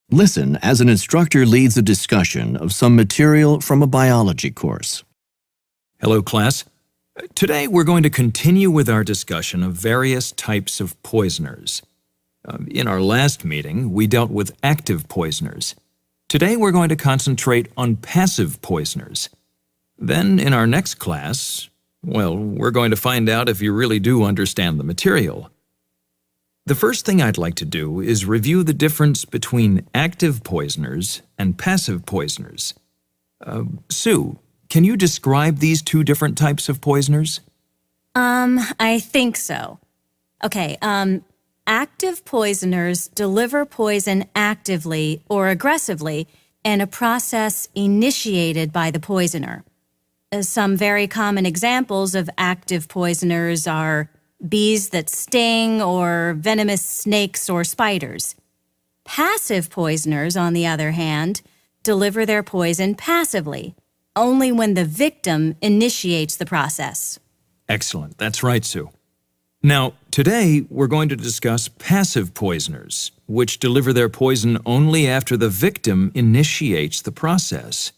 Listen as an instructor leads a discussion of some material from a biology course. Hello, class. Today we're going to continue with our discussion of various types of poisoners. In our last meeting, we dealt with active poisoners. Today we're going to concentrate on passive poisoners. Then in our next class, we're going to find out if you really do understand the material. The first thing I'd like to do is review the difference between active poisoners and passive poisoners. Sue, can you describe these two different types of poisoners? I think so. Okay, active poisoners deliver poison actively or aggressively in a process initiated by the poisoner. Some very common examples of active poisoners are bees that sting or venomous snakes or spiders. Passive poisoners, on the other hand, deliver their poison passively, only when the victim initiates the process. Excellent. That's right, Sue. Now, today we're going to discuss passive poisoners, which deliver their poison only after the victim initiates the process.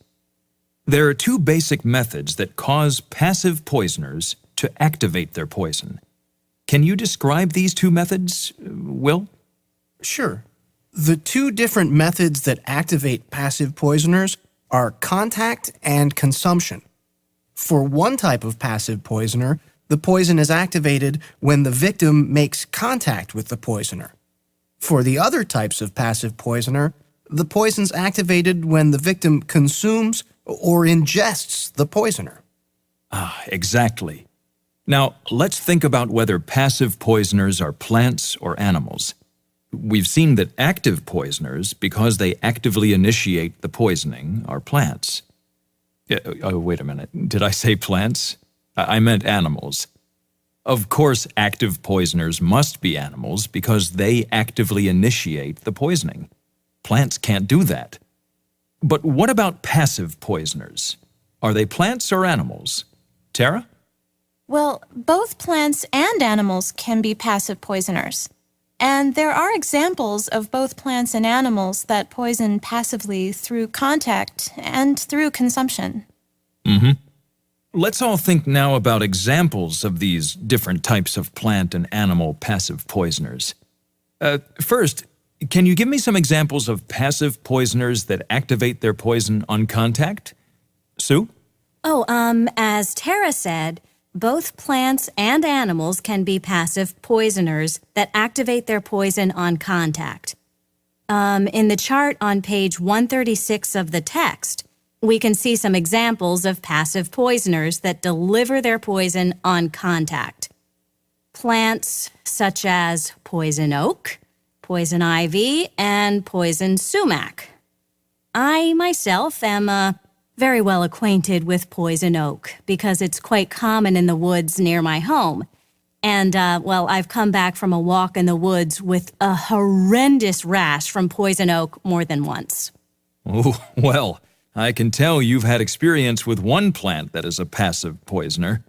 There are two basic methods that cause passive poisoners to activate their poison. Can you describe these two methods, Will? Sure. The two different methods that activate passive poisoners are contact and consumption. For one type of passive poisoner, the poison is activated when the victim makes contact with the poisoner. For the other types of passive poisoner, the poison's activated when the victim consumes or ingests the poisoner. Exactly. Now, let's think about whether passive poisoners are plants or animals. We've seen that active poisoners, because they actively initiate the poisoning, are plants. Wait a minute. Did I say plants? I meant animals. Of course, active poisoners must be animals because they actively initiate the poisoning. Plants can't do that. But what about passive poisoners? Are they plants or animals? Tara? Well, both plants and animals can be passive poisoners. And there are examples of both plants and animals that poison passively through contact and through consumption. Let's all think now about examples of these different types of plant and animal passive poisoners. First, can you give me some examples of passive poisoners that activate their poison on contact? Sue? As Tara said, both plants and animals can be passive poisoners that activate their poison on contact. In the chart on page 136 of the text, we can see some examples of passive poisoners that deliver their poison on contact. Plants such as poison oak, poison ivy, and poison sumac. I myself am very well acquainted with poison oak because it's quite common in the woods near my home. And, I've come back from a walk in the woods with a horrendous rash from poison oak more than once. Oh, well, I can tell you've had experience with one plant that is a passive poisoner.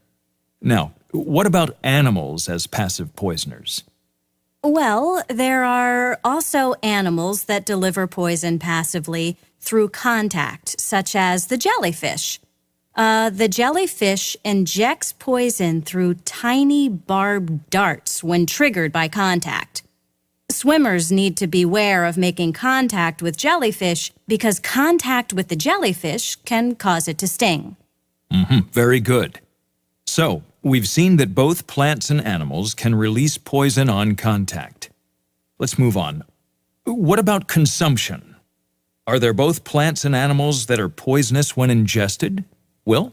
Now, what about animals as passive poisoners? Well, there are also animals that deliver poison passively through contact, such as the jellyfish. The jellyfish injects poison through tiny barbed darts when triggered by contact. Swimmers need to beware of making contact with jellyfish because contact with the jellyfish can cause it to sting. Very good. So, we've seen that both plants and animals can release poison on contact. Let's move on. What about consumption? Are there both plants and animals that are poisonous when ingested? Will?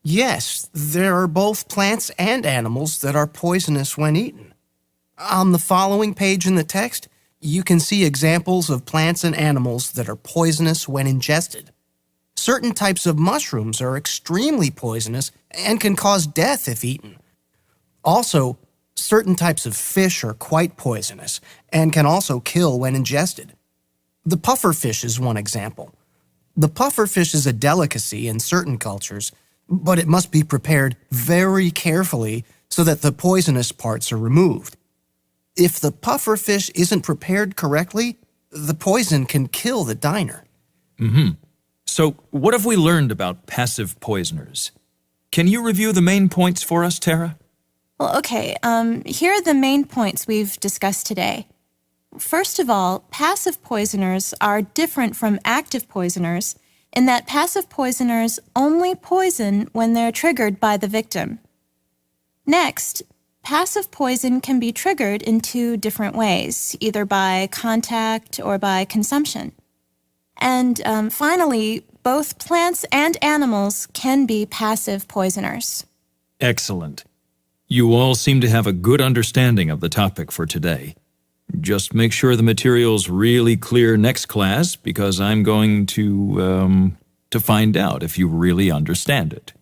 Yes, there are both plants and animals that are poisonous when eaten. On the following page in the text, you can see examples of plants and animals that are poisonous when ingested. Certain types of mushrooms are extremely poisonous and can cause death if eaten. Also, certain types of fish are quite poisonous and can also kill when ingested. The pufferfish is one example. The pufferfish is a delicacy in certain cultures, but it must be prepared very carefully so that the poisonous parts are removed. If the pufferfish isn't prepared correctly, The poison can kill the diner. So, what have we learned about passive poisoners? Can you review the main points for us, Tara? Well, okay, here are the main points we've discussed today. First of all, passive poisoners are different from active poisoners in that passive poisoners only poison when they're triggered by the victim. Next, passive poison can be triggered in two different ways, either by contact or by consumption. And finally, both plants and animals can be passive poisoners. Excellent. You all seem to have a good understanding of the topic for today. Just make sure the material's really clear next class because I'm going to find out if you really understand it.